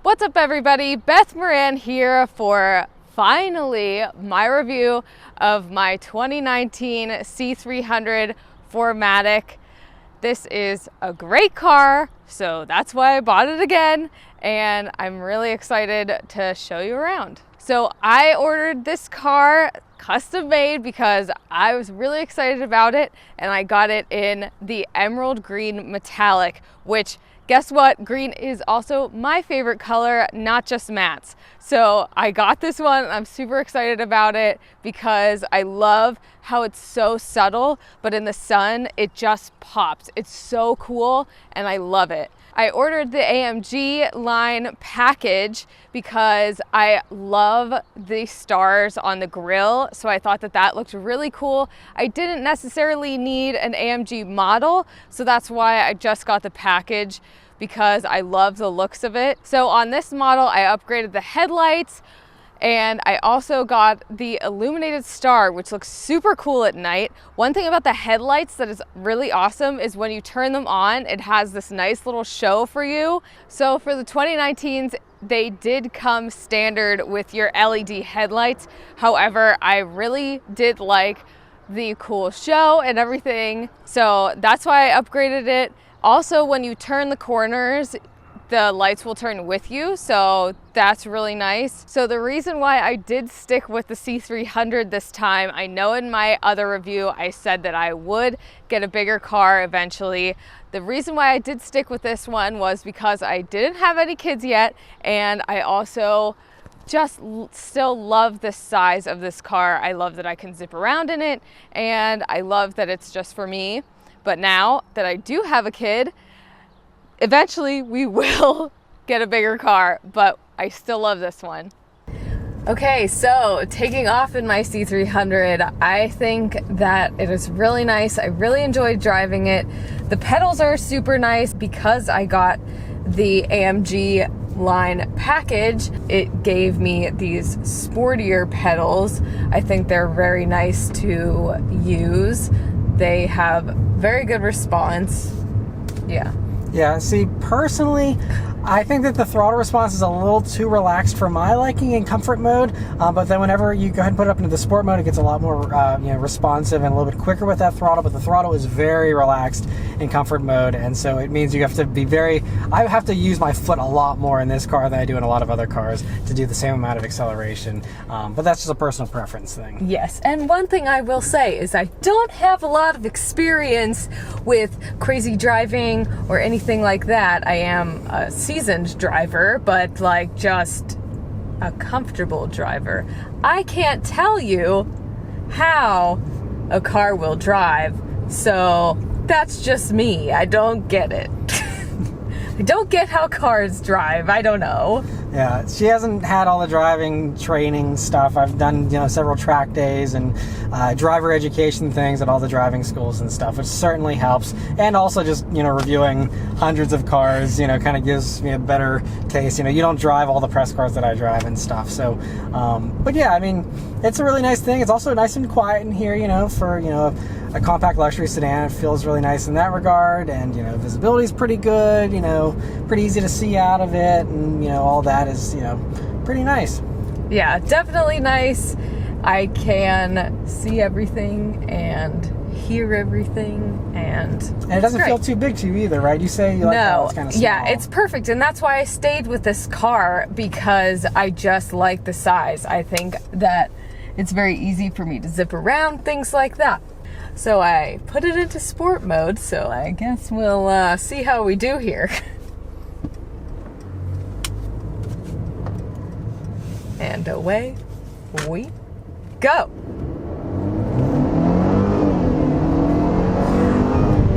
What's up everybody? Beth Maran here for finally my review of my 2019 C300 4MATIC. This is a great car, so that's why I bought it again, and I'm really excited to show you around. So I ordered this car custom made because I was really excited about it, and I got it in the emerald green metallic, which guess what? Green is also my favorite color, not just Matt's. So I got this one. I'm super excited about it because I love how it's so subtle, but in the sun, it just pops. It's so cool and I love it. I ordered the AMG line package because I love the stars on the grille, so I thought that that looked really cool. I didn't necessarily need an AMG model, so that's why I just got the package, because I love the looks of it. So on this model, I upgraded the headlights, and I also got the illuminated star, which looks super cool at night. One thing about the headlights that is really awesome is when you turn them on, it has this nice little show for you. So for the 2019s, they did come standard with your LED headlights. However, I really did like the cool show and everything, so that's why I upgraded it. Also, when you turn the corners, the lights will turn with you, so that's really nice. So the reason why I did stick with the C300 this time, I know in my other review I said that I would get a bigger car eventually. The reason why I did stick with this one was because I didn't have any kids yet, and I also just still love the size of this car. I love that I can zip around in it, and I love that it's just for me. But now that I do have a kid, eventually we will get a bigger car, but I still love this one. Okay, so taking off in my C300, I think that it is really nice. I really enjoyed driving it. The pedals are super nice because I got the AMG line package. It gave me these sportier pedals. I think they're very nice to use. They have very good response. Yeah, see, personally, I think that the throttle response is a little too relaxed for my liking in comfort mode, but then whenever you go ahead and put it up into the sport mode, it gets a lot more responsive and a little bit quicker with that throttle, but the throttle is very relaxed in comfort mode, and so it means you have to be I have to use my foot a lot more in this car than I do in a lot of other cars to do the same amount of acceleration, but that's just a personal preference thing. Yes, and one thing I will say is I don't have a lot of experience with crazy driving or anything like that. I am a seasoned driver, but like just a comfortable driver. I can't tell you how a car will drive, so that's just me. I don't get it. I don't get how cars drive. I don't know. Yeah, she hasn't had all the driving training stuff. I've done, several track days and driver education things at all the driving schools and stuff, which certainly helps. And also just, reviewing hundreds of cars, kind of gives me a better taste. You don't drive all the press cars that I drive and stuff. So, but yeah, I mean, it's a really nice thing. It's also nice and quiet in here, for, a compact luxury sedan. It feels really nice in that regard. And, visibility is pretty good, pretty easy to see out of it. And, all that is, pretty nice. Yeah, definitely nice. I can see everything and hear everything, and it doesn't feel too big to you either, right? You say you like how it's kind of small. Yeah, it's perfect, and that's why I stayed with this car, because I just like the size. I think that it's very easy for me to zip around, things like that. So I put it into sport mode, so I guess we'll see how we do here. And away we go.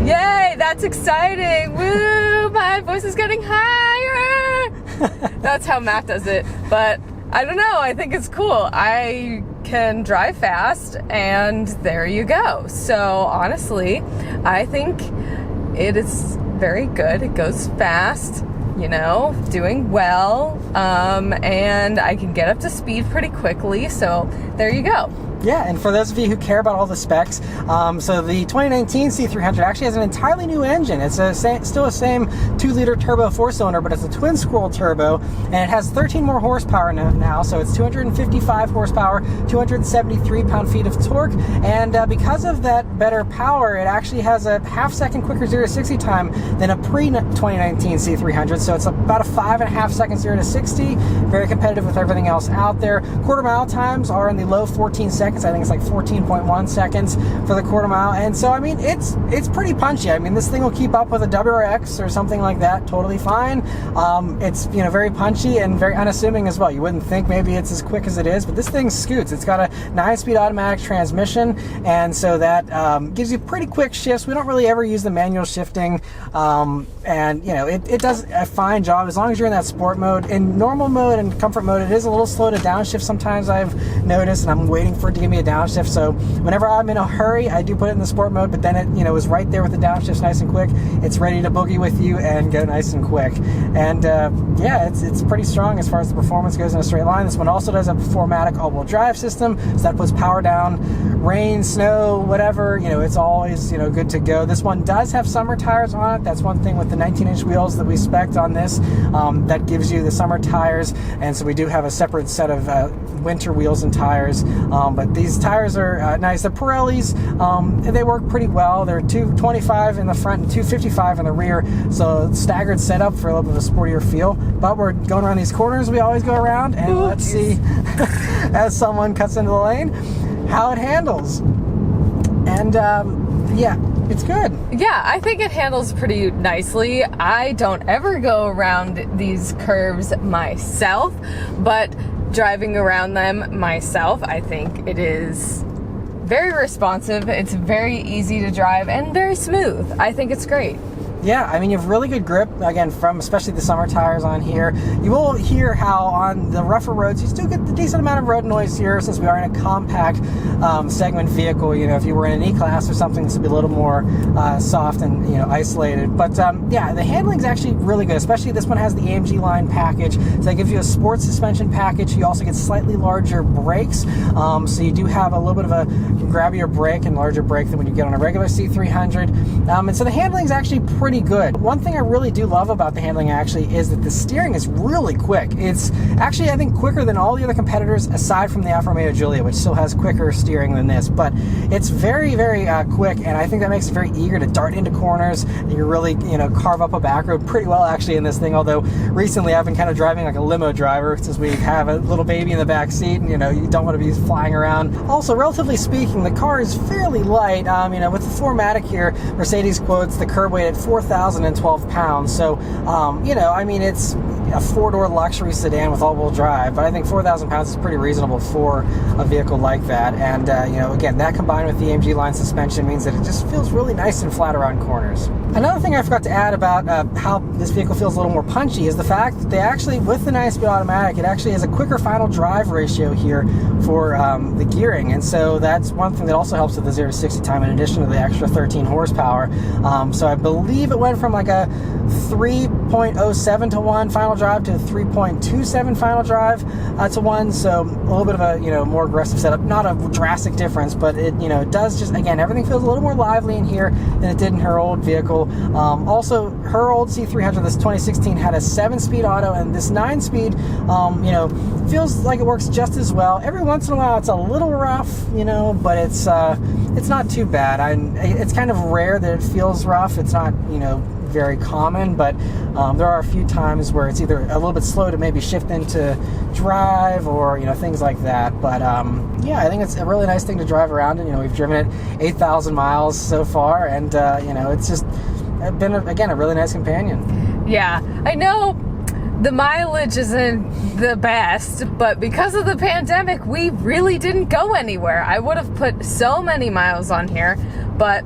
Yay, that's exciting. Woo, my voice is getting higher. That's how Matt does it. But I don't know, I think it's cool. I can drive fast, and there you go. So honestly, I think it is very good. It goes fast, doing well, and I can get up to speed pretty quickly, so there you go. Yeah, and for those of you who care about all the specs, so the 2019 C300 actually has an entirely new engine. It's still a same 2-liter turbo 4-cylinder, but it's a twin scroll turbo, and it has 13 more horsepower now, so it's 255 horsepower, 273 pound-feet of torque, and because of that better power, it actually has a half-second quicker 0 to 60 time than a pre-2019 C300, so it's about a 5.5 second 0 to 60, very competitive with everything else out there. Quarter mile times are in the low 14 seconds. I think it's like 14.1 seconds for the quarter mile, and so I mean it's pretty punchy. I mean, this thing will keep up with a WRX or something like that totally fine. It's very punchy and very unassuming as well. You wouldn't think maybe it's as quick as it is, but this thing scoots. It's got a 9-speed automatic transmission, and so that gives you pretty quick shifts. We don't really ever use the manual shifting, and it does a fine job as long as you're in that sport mode. In normal mode and comfort mode, it is a little slow to downshift sometimes, I've noticed, and I'm waiting for it to give me a downshift. So whenever I'm in a hurry, I do put it in the sport mode, but then it is right there with the downshifts, nice and quick. It's ready to boogie with you and go nice and quick. And yeah, it's pretty strong as far as the performance goes in a straight line. This one also does have a 4MATIC all-wheel drive system, so that puts power down, rain, snow, whatever, it's always good to go. This one does have summer tires on it. That's one thing with the 19-inch wheels that we spec'd on this, that gives you the summer tires, and so we do have a separate set of winter wheels and tires, but these tires are nice. They're Pirellis, and they work pretty well. They're 225 in the front and 255 in the rear, so staggered setup for a little bit of a sportier feel. But we're going around these corners we always go around, and let's see, as someone cuts into the lane, how it handles. And yeah, it's good. Yeah, I think it handles pretty nicely. I don't ever go around these curves myself, but driving around them myself, I think it is very responsive. It's very easy to drive and very smooth. I think it's great. Yeah, I mean, you have really good grip, again, from especially the summer tires on here. You will hear how on the rougher roads, you still get the decent amount of road noise here, since we are in a compact segment vehicle. If you were in an E-Class or something, this would be a little more soft and, isolated. But yeah, the handling is actually really good, especially this one has the AMG line package. So that gives you a sports suspension package. You also get slightly larger brakes. So you do have a little bit of a grabbier brake and larger brake than when you get on a regular C300. And so the handling is actually pretty good. One thing I really do love about the handling actually is that the steering is really quick. It's actually, I think, quicker than all the other competitors aside from the Alfa Romeo Giulia, which still has quicker steering than this, but it's very, very quick, and I think that makes it very eager to dart into corners. You really, carve up a back road pretty well actually in this thing, although recently I've been kind of driving like a limo driver since we have a little baby in the back seat, and you don't want to be flying around. Also, relatively speaking, the car is fairly light. With the 4MATIC here, Mercedes quotes the curb weight at 4,012 pounds. So, it's a 4-door luxury sedan with all-wheel drive, but I think 4,000 pounds is pretty reasonable for a vehicle like that. And, again, that combined with the AMG line suspension means that it just feels really nice and flat around corners. Another thing I forgot to add about how this vehicle feels a little more punchy is the fact that they actually, with the 9-speed automatic, it actually has a quicker final drive ratio here for the gearing. And so that's one thing that also helps with the 0 to 60 time, in addition to the extra 13 horsepower. So I believe it went from like a 3.07 to 1 final drive to 3.27 final drive to 1. So a little bit of a more aggressive setup. Not a drastic difference, but it does just, again, everything feels a little more lively in here than it did in her old vehicle. Also, her old C300, this 2016, had a 7-speed auto, and this 9-speed, feels like it works just as well. Every once in a while, it's a little rough, but it's not too bad. It's kind of rare that it feels rough. It's not, very common, but there are a few times where it's either a little bit slow to maybe shift into drive or things like that. But yeah, I think it's a really nice thing to drive around in. We've driven it 8,000 miles so far, and it's just been again a really nice companion. Yeah, I know the mileage isn't the best, but because of the pandemic, we really didn't go anywhere. I would have put so many miles on here, but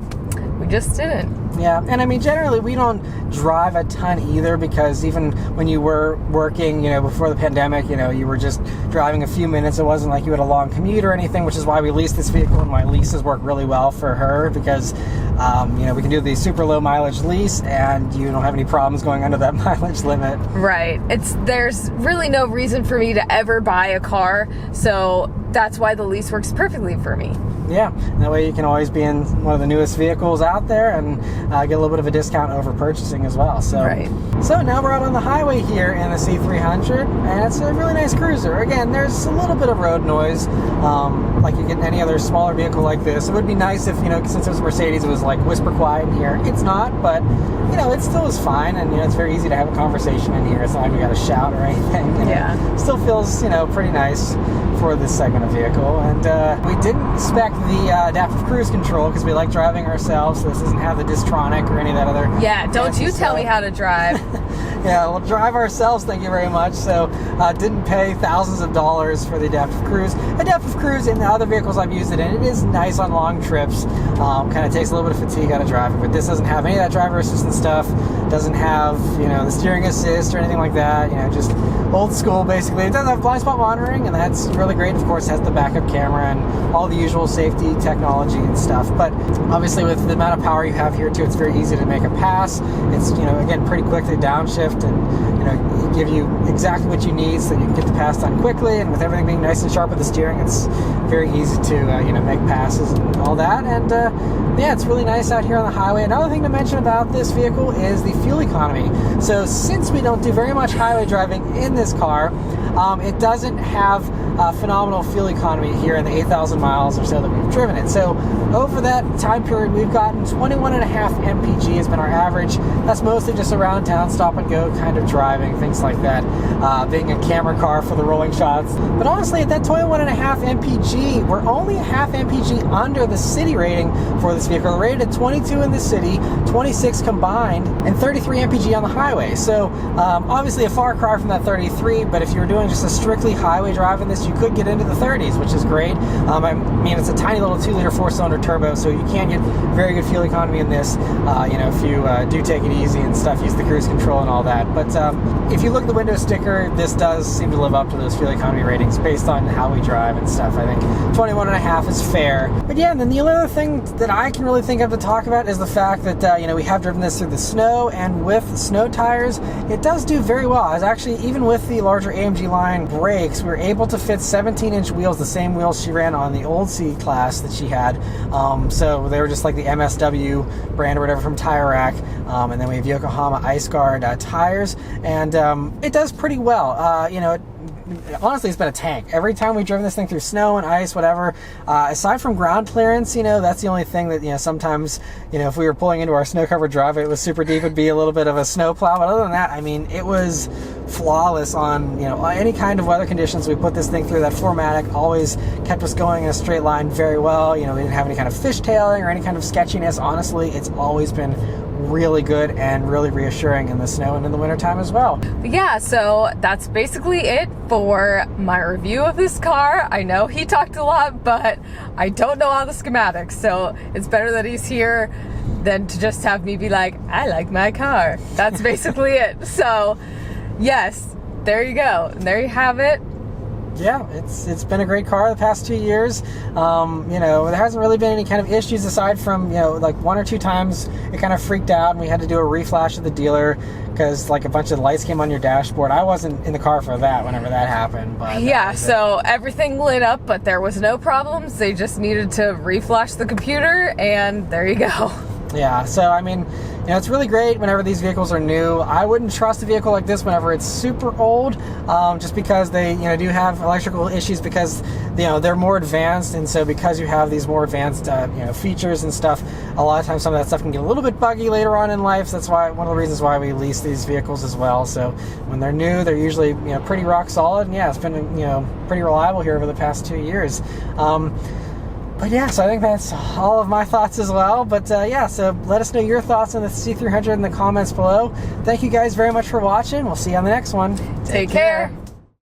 we just didn't. Yeah, and I mean, generally we don't drive a ton either, because even when you were working, before the pandemic, you were just driving a few minutes. It wasn't like you had a long commute or anything, which is why we leased this vehicle, and why leases work really well for her, because you know, we can do the super low mileage lease, and you don't have any problems going under that mileage limit. Right. There's really no reason for me to ever buy a car, so that's why the lease works perfectly for me. Yeah, that way you can always be in one of the newest vehicles out there and get a little bit of a discount over purchasing as well. So, right. So now we're out on the highway here in the C300, and it's a really nice cruiser. Again, there's a little bit of road noise, like you get in any other smaller vehicle like this. It would be nice if, you know, since it was Mercedes, it was like whisper quiet in here. It's not, but you know, it still is fine, and you know, it's very easy to have a conversation in here. It's not like we got to shout or anything. You know? Yeah. It still feels, you know, pretty nice for this segment of vehicle. And we didn't spec the adaptive cruise control because we like driving ourselves, so this doesn't have the Distronic or any of that other. Yeah, don't you tell me how to drive. Yeah, we'll drive ourselves, thank you very much. So didn't pay thousands of dollars for the adaptive cruise. Adaptive cruise in the other vehicles I've used it in, it is nice on long trips. Kind of takes a little bit of fatigue out of driving, but this doesn't have any of that driver assistance stuff. Doesn't have, you know, the steering assist or anything like that. You know, just old school basically. It does have blind spot monitoring, and that's really great. Of course, it has the backup camera and all the usual safety technology and stuff. But obviously, with the amount of power you have here too, it's very easy to make a pass. It's, you know, again, pretty quick to downshift and, you know, give you exactly what you need so that you can get the pass done quickly. And with everything being nice and sharp with the steering, it's very easy to, you know, make passes and all that. And yeah, it's really nice out here on the highway. Another thing to mention about this vehicle is the fuel economy. So since we don't do very much highway driving in this car, it doesn't have phenomenal fuel economy here in the 8,000 miles or so that we've driven it. So over that time period, we've gotten 21.5 mpg has been our average. That's mostly just around town, stop and go kind of driving, things like that, being a camera car for the rolling shots. But honestly, at that 21.5 mpg, we're only a half mpg under the city rating for this vehicle. We're rated at 22 in the city, 26 combined, and 33 mpg on the highway. So obviously a far cry from that 33, but if you were doing just a strictly highway drive in this, you could get into the 30s, which is great. I mean, it's a tiny little 2-liter 4-cylinder turbo, so you can get very good fuel economy in this, you know, if you do take it easy and stuff, use the cruise control and all that. But if you look at the window sticker, this does seem to live up to those fuel economy ratings based on how we drive and stuff. I think 21.5 is fair. But yeah, and then the other thing that I can really think of to talk about is the fact that, you know, we have driven this through the snow, and with snow tires, it does do very well. I was actually, even with the larger AMG line brakes, we were able to fit 17-inch wheels, the same wheels she ran on the old C-Class that she had. So they were just like the MSW brand or whatever from Tire Rack. And then we have Yokohama Ice Guard tires, and it does pretty well. You know, honestly, it's been a tank. Every time we've driven this thing through snow and ice, whatever, aside from ground clearance, you know, that's the only thing that, you know, sometimes, you know, if we were pulling into our snow-covered driveway, it was super deep, it'd be a little bit of a snow plow. But other than that, I mean, it was flawless on, you know, any kind of weather conditions. We put this thing through. That 4MATIC always kept us going in a straight line very well. You know, we didn't have any kind of fishtailing or any kind of sketchiness. Honestly, it's always been really good and really reassuring in the snow and in the wintertime as well. Yeah, so that's basically it for my review of this car. I know he talked a lot, but I don't know all the schematics, so it's better that he's here than to just have me be like, I like my car. That's basically it. So yes, there you go. And there you have it. Yeah, it's been a great car the past 2 years. You know, there hasn't really been any kind of issues aside from, you know, like 1 or 2 times it kind of freaked out and we had to do a reflash at the dealer because like a bunch of lights came on your dashboard. I wasn't in the car for that whenever that happened. But yeah, so everything lit up, but there was no problems. They just needed to reflash the computer, and there you go. Yeah, so I mean, you know, it's really great whenever these vehicles are new. I wouldn't trust a vehicle like this whenever it's super old, just because they, you know, do have electrical issues because, you know, they're more advanced, and so because you have these more advanced, you know, features and stuff, a lot of times some of that stuff can get a little bit buggy later on in life. So that's why one of the reasons why we lease these vehicles as well. So when they're new, they're usually, you know, pretty rock solid, and yeah, it's been, you know, pretty reliable here over the past 2 years. But yeah, so I think that's all of my thoughts as well. But yeah, so let us know your thoughts on the C300 in the comments below. Thank you guys very much for watching. We'll see you on the next one. Take care.